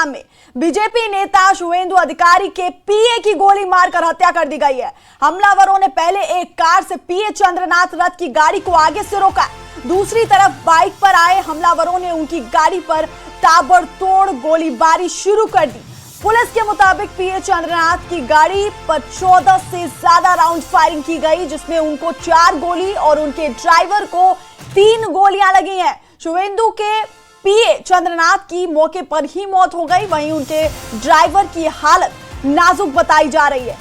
ग्राम में बीजेपी नेता शुवेंदु अधिकारी के पीए की गोली मारकर हत्या कर दी गई है। हमलावरों ने पहले एक कार से पीए चंद्रनाथ रथ की गाड़ी को आगे से रोका, दूसरी तरफ बाइक पर आए हमलावरों ने उनकी गाड़ी पर ताबड़तोड़ गोलीबारी शुरू कर दी। पुलिस के मुताबिक पीए चंद्रनाथ की गाड़ी पर 14 से ज्यादा राउंड फायरिंग की गई, जिसमें उनको 4 गोली और उनके ड्राइवर को 3 गोलियां लगी हैं। शुवेंदु के पीए चंद्रनाथ की मौके पर ही मौत हो गई, वहीं उनके ड्राइवर की हालत नाजुक बताई जा रही है।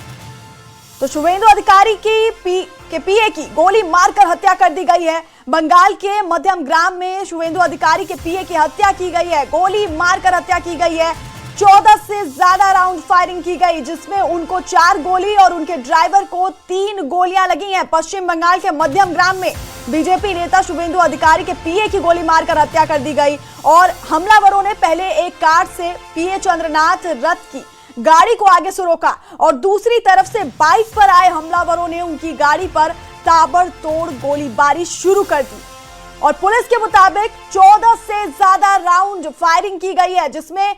तो शुवेंदु अधिकारी की पीए की गोली मारकर हत्या कर दी गई है। बंगाल के मध्यम ग्राम में शुवेंदु अधिकारी के पीए की हत्या की गई है, गोली मारकर हत्या की गई है। 14 से ज्यादा राउंड फायरिंग की गई, जिसमें उनको 4 गोली और उनके ड्राइवर को 3 गोलियां लगी हैं। पश्चिम बंगाल के मध्यम ग्राम में बीजेपी नेता शुवेंदु अधिकारी के पीए की गोली मारकर हत्या कर दी गई और हमलावरों ने पहले एक कार से पीए चंद्रनाथ रथ की गाड़ी को आगे से रोका और दूसरी तरफ से बाइक पर आए हमलावरों ने उनकी गाड़ी पर ताबड़तोड़ गोलीबारी शुरू कर दी। और पुलिस के मुताबिक 14 से ज्यादा राउंड फायरिंग की गई है, जिसमें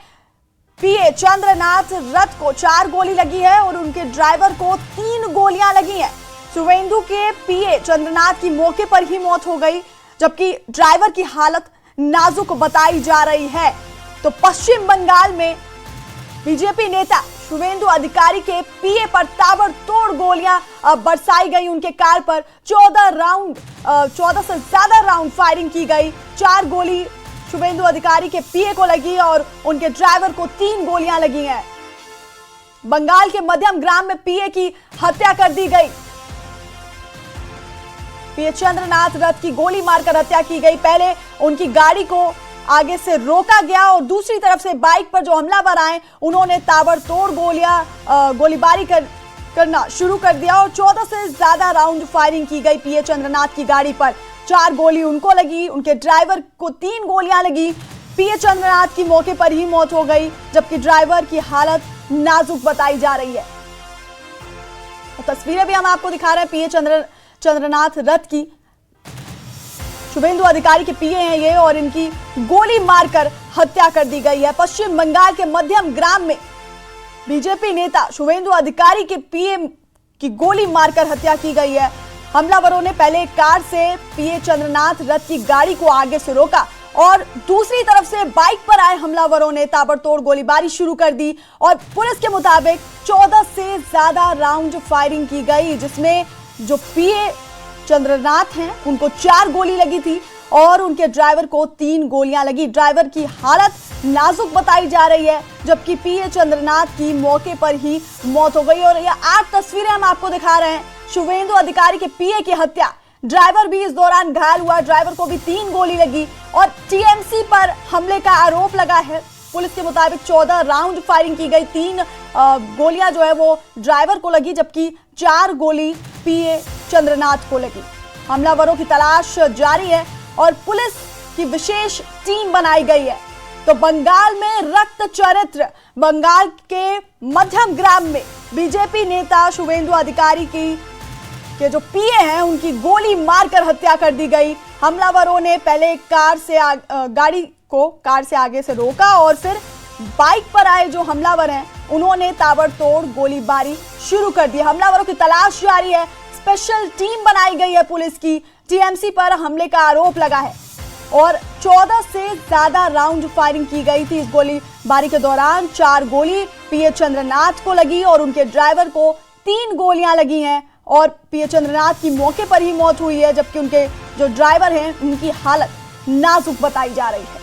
पीए चंद्रनाथ रथ को 4 गोली लगी है और उनके ड्राइवर को 3 गोलियां लगी हैं। शुवेंदु के पीए चंद्रनाथ की मौके पर ही मौत हो गई, जबकि ड्राइवर की हालत नाजुक बताई जा रही है। तो पश्चिम बंगाल में बीजेपी नेता शुवेंदु अधिकारी के पीए पर ताबड़तोड़ गोलियां बरसाई गई, उनके कार पर 14 से ज्यादा राउंड फायरिंग की गई। 4 गोली शुवेंदु अधिकारी के पीए को लगी और उनके ड्राइवर को 3 गोलियां लगी हैं। बंगाल के मध्यम ग्राम में पीए की हत्या कर दी गई। पीए चंद्रनाथ रथ की गोली मारकर हत्या की गई। पहले उनकी गाड़ी को आगे से रोका गया और दूसरी तरफ से बाइक पर जो हमलावर आए उन्होंने ताबड़तोड़ गोलीबारी करना शुरू कर दिया और 14 से ज्यादा राउंड फायरिंग की गई पीए चंद्रनाथ की गाड़ी पर। 4 गोली उनको लगी, उनके ड्राइवर को 3 गोलियां लगी। पीए चंद्रनाथ की मौके पर ही मौत हो गई, जबकि ड्राइवर की हालत नाजुक बताई जा रही है। तस्वीरें भी हम आपको दिखा रहे हैं पीए चंद्रनाथ रथ की। शुवेंदु अधिकारी के पीए हैं ये और इनकी गोली मारकर हत्या कर दी गई है। पश्चिम बंगाल के मध्यम ग्राम में बीजेपी नेता शुवेंदु अधिकारी के पीए की गोली मारकर हत्या की गई है। हमलावरों ने पहले कार से पीए चंद्रनाथ रथ की गाड़ी को आगे से रोका और दूसरी तरफ से बाइक पर आए हमलावरों ने ताबड़तोड़ गोलीबारी शुरू कर दी और पुलिस के मुताबिक 14 से ज्यादा राउंड फायरिंग की गई, जिसमें जो पीए चंद्रनाथ हैं उनको 4 गोली लगी थी और उनके ड्राइवर को 3 गोलियां लगी। ड्राइवर की हालत नाजुक बताई जा रही है, जबकि पीए चंद्रनाथ की मौके पर ही मौत हो गई। और ये 8 तस्वीरें हम आपको दिखा रहे हैं। शुवेंदु अधिकारी के पीए की हत्या, ड्राइवर भी इस दौरान घायल हुआ, ड्राइवर को भी 3 गोली लगी और टीएमसी पर हमले का आरोप लगा है। पुलिस के मुताबिक 14 राउंड फायरिंग की गई, 3 गोलियां जो है वो ड्राइवर को लगी, जबकि 4 गोली पीए चंद्रनाथ को लगी। हमलावरों की तलाश जारी है और पुलिस की विशेष टीम बनाई गई है। तो बंगाल में रक्त चरित्र, बंगाल के मध्यम ग्राम में बीजेपी नेता शुवेंदु अधिकारी के जो पीए हैं उनकी गोली मारकर हत्या कर दी गई। हमलावरों ने पहले गाड़ी को कार से आगे से रोका और फिर बाइक पर आए जो हमलावर हैं उन्होंने ताबड़तोड़ गोलीबारी शुरू कर दी। हमलावरों की तलाश जारी है, स्पेशल टीम बनाई गई है पुलिस की। टीएमसी पर हमले का आरोप लगा है और 14 से ज्यादा राउंड फायरिंग की गई थी। इस गोलीबारी के दौरान 4 गोली पीए चंद्रनाथ को लगी और उनके ड्राइवर को 3 गोलियां लगी हैं और पीए चंद्रनाथ की मौके पर ही मौत हुई है, जबकि उनके जो ड्राइवर हैं उनकी हालत नाजुक बताई जा रही है।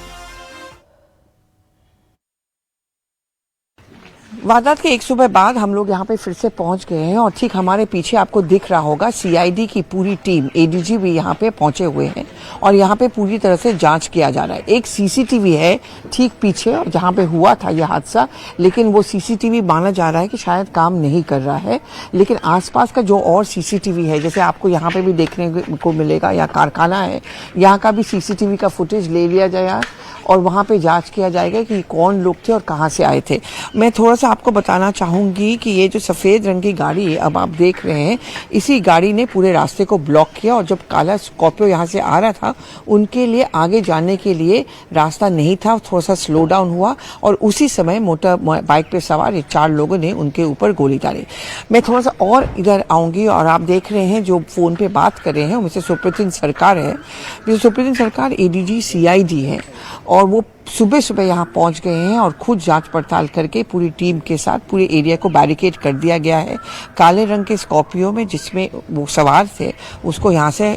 वारदात के एक सुबह बाद हम लोग यहाँ पे फिर से पहुंच गए हैं और ठीक हमारे पीछे आपको दिख रहा होगा सीआईडी की पूरी टीम, एडीजी भी यहाँ पे पहुंचे हुए हैं और यहाँ पे पूरी तरह से जांच किया जा रहा है। एक सीसीटीवी है ठीक पीछे और जहाँ पे हुआ था यह हादसा, लेकिन वो सीसीटीवी माना जा रहा है कि शायद काम नहीं कर रहा है। लेकिन आसपास का जो और सीसीटीवी है, जैसे आपको यहाँ पे भी देखने को मिलेगा, यहाँ कारखाना है, यहाँ का भी सीसीटीवी का फुटेज ले लिया जाए और वहाँ पे जांच किया जाएगा कि कौन लोग थे और कहाँ से आए थे। मैं थोड़ा सा आपको बताना चाहूँगी कि ये जो सफ़ेद रंग की गाड़ी अब आप देख रहे हैं, इसी गाड़ी ने पूरे रास्ते को ब्लॉक किया और जब काला स्कॉर्पियो यहाँ से आ रहा था उनके लिए आगे जाने के लिए रास्ता नहीं था, थोड़ा सा स्लो डाउन हुआ और उसी समय मोटर बाइक पे सवार 4 लोगों ने उनके ऊपर गोली डाली। मैं थोड़ा सा और इधर आऊँगी और आप देख रहे हैं जो फ़ोन पे बात कर रहे हैं उनमें से सुप्रीत सरकार है। जो सुप्रीत सरकार ADG CID है और वो सुबह सुबह यहाँ पहुँच गए हैं और खुद जांच पड़ताल करके पूरी टीम के साथ पूरे एरिया को बैरिकेड कर दिया गया है। काले रंग के स्कॉर्पियो में जिसमें वो सवार थे उसको यहाँ से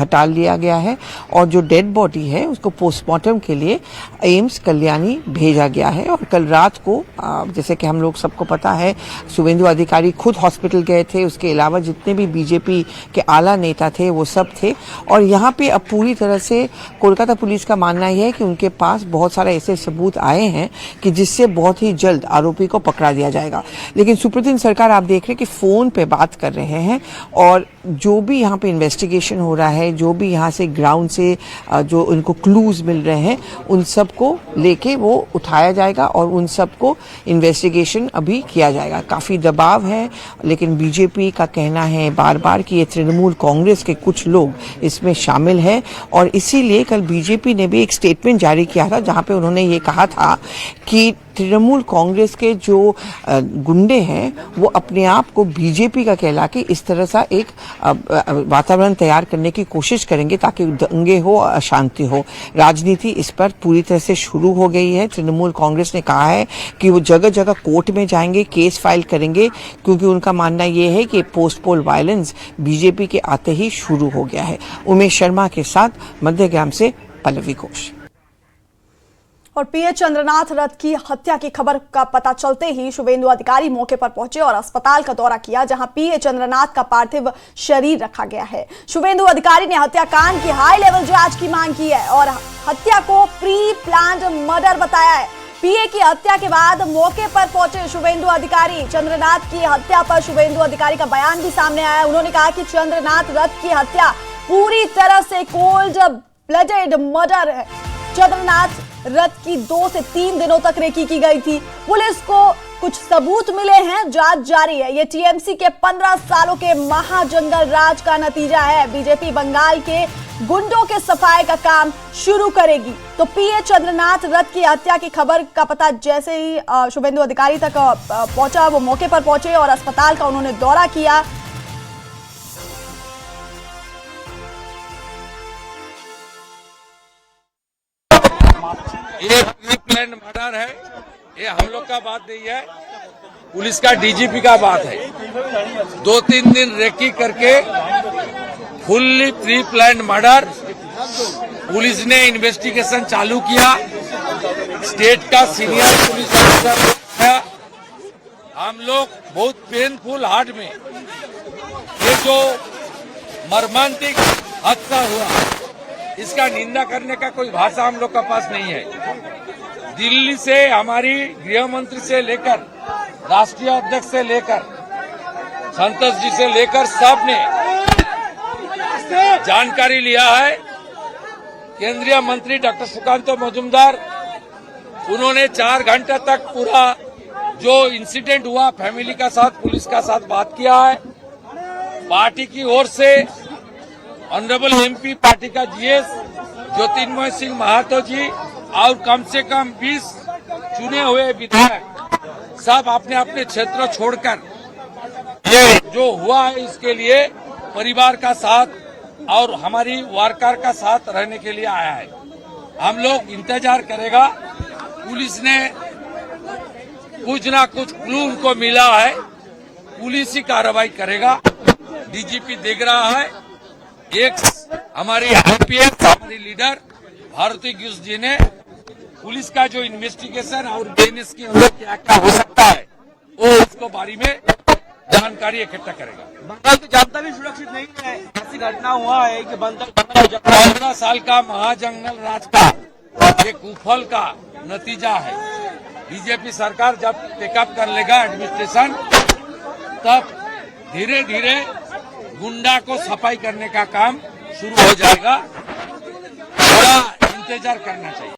हटा लिया गया है और जो डेड बॉडी है उसको पोस्टमार्टम के लिए एम्स कल्याणी भेजा गया है। और कल रात को जैसे कि हम लोग सबको पता है शुभेंदु अधिकारी खुद हॉस्पिटल गए थे, उसके अलावा जितने भी BJP के आला नेता थे वो सब थे। और यहाँ पे अब पूरी तरह से कोलकाता पुलिस का मानना यह है कि उनके पास बहुत सारे ऐसे सबूत आए हैं कि जिससे बहुत ही जल्द आरोपी को पकड़ा दिया जाएगा। लेकिन सुप्रीत सरकार आप देख रहे हैं कि फोन पे बात कर रहे हैं और जो भी यहाँ पे इन्वेस्टिगेशन हो रहा है, जो भी यहाँ से ग्राउंड से जो उनको क्लूज मिल रहे हैं उन सब को लेके वो उठाया जाएगा और उन सब को इन्वेस्टिगेशन अभी किया जाएगा। काफ़ी दबाव है लेकिन BJP का कहना है बार बार कि ये तृणमूल कांग्रेस के कुछ लोग इसमें शामिल हैं और इसीलिए कल BJP ने भी एक स्टेटमेंट जारी किया था जहाँ पे उन्होंने ये कहा था कि तृणमूल कांग्रेस के जो गुंडे हैं वो अपने आप को BJP का कहला के इस तरह सा एक वातावरण तैयार करने की कोशिश करेंगे ताकि दंगे हो, अशांति हो। राजनीति इस पर पूरी तरह से शुरू हो गई है। तृणमूल कांग्रेस ने कहा है कि वो जगह जगह कोर्ट में जाएंगे, केस फाइल करेंगे क्योंकि उनका मानना ये है कि पोस्ट पोल वायलेंस BJP के आते ही शुरू हो गया है। उमेश शर्मा के साथ मध्यग्राम से पल्लवी घोष। और PA चंद्रनाथ रथ की हत्या की खबर का पता चलते ही शुभेंदु अधिकारी मौके पर पहुंचे और अस्पताल का दौरा किया जहां PA चंद्रनाथ का पार्थिव शरीर रखा गया है। शुभेंदु अधिकारी ने हत्याकांड की हाई लेवल जांच की मांग की है और हत्या को प्री प्लान्ड मर्डर बताया है। PA की हत्या के बाद मौके पर पहुंचे शुभेंदु अधिकारी। चंद्रनाथ की हत्या पर शुभेंदु अधिकारी का बयान भी सामने आया। उन्होंने कहा कि चंद्रनाथ रथ की हत्या पूरी तरह से कोल्ड ब्लडेड मर्डर है। चंद्रनाथ रथ की 2 से 3 दिनों तक रेकी की गई थी। पुलिस को कुछ सबूत मिले हैं, जांच जारी है। ये TMC के 15 सालों के महाजंगल राज का नतीजा है। BJP बंगाल के गुंडों के सफाई का काम शुरू करेगी। तो PA चंद्रनाथ रथ की हत्या की खबर का पता जैसे ही शुभेंदु अधिकारी तक पहुंचा, वो मौके पर पहुंचे और अस्पताल का उन्होंने दौरा किया। ये प्री प्लान मर्डर है, ये हम लोग का बात नहीं है, पुलिस का DGP का बात है। 2-3 दिन रेकी करके fully pre plan murder, police ने इन्वेस्टिगेशन चालू किया। स्टेट का सीनियर पुलिस ऑफिसर है। हम लोग बहुत पेनफुल हार्ट में ये जो मर्मांतिक हादसा हुआ इसका निंदा करने का कोई भाषा हम लोग का पास नहीं है। दिल्ली से हमारी गृह मंत्री से लेकर राष्ट्रीय अध्यक्ष से लेकर संतोष जी से लेकर सब ने जानकारी लिया है। केंद्रीय मंत्री डॉक्टर सुकांत मजूमदार उन्होंने 4 घंटे तक पूरा जो इंसिडेंट हुआ फैमिली का साथ पुलिस का साथ बात किया है। पार्टी की ओर से ऑनरेबल MP पार्टी का GS ज्योतिर्मय सिंह महातो जी और कम से कम 20 चुने हुए विधायक सब अपने अपने क्षेत्र छोड़कर ये जो हुआ है इसके लिए परिवार का साथ और हमारी वर्कर का साथ रहने के लिए आया है। हम लोग इंतजार करेगा। पुलिस ने कुछ ना कुछ क्लू उनको मिला है, पुलिस ही कार्रवाई करेगा। DGP देख रहा है। एक हमारी IPS हमारी लीडर भारती गिस जी ने पुलिस का जो इन्वेस्टिगेशन और BNS के अंदर क्या क्या हो सकता है वो उसको बारे में जानकारी इकट्ठा करेगा। बंगाल की जनता भी सुरक्षित नहीं है। ऐसी घटना हुआ है कि 15 साल का महाजंगल राज का एक कुफल का नतीजा है। BJP सरकार जब टेकअप कर लेगा एडमिनिस्ट्रेशन तब धीरे धीरे गुंडा को सफाई करने का काम शुरू हो जाएगा। थोड़ा इंतजार करना चाहिए।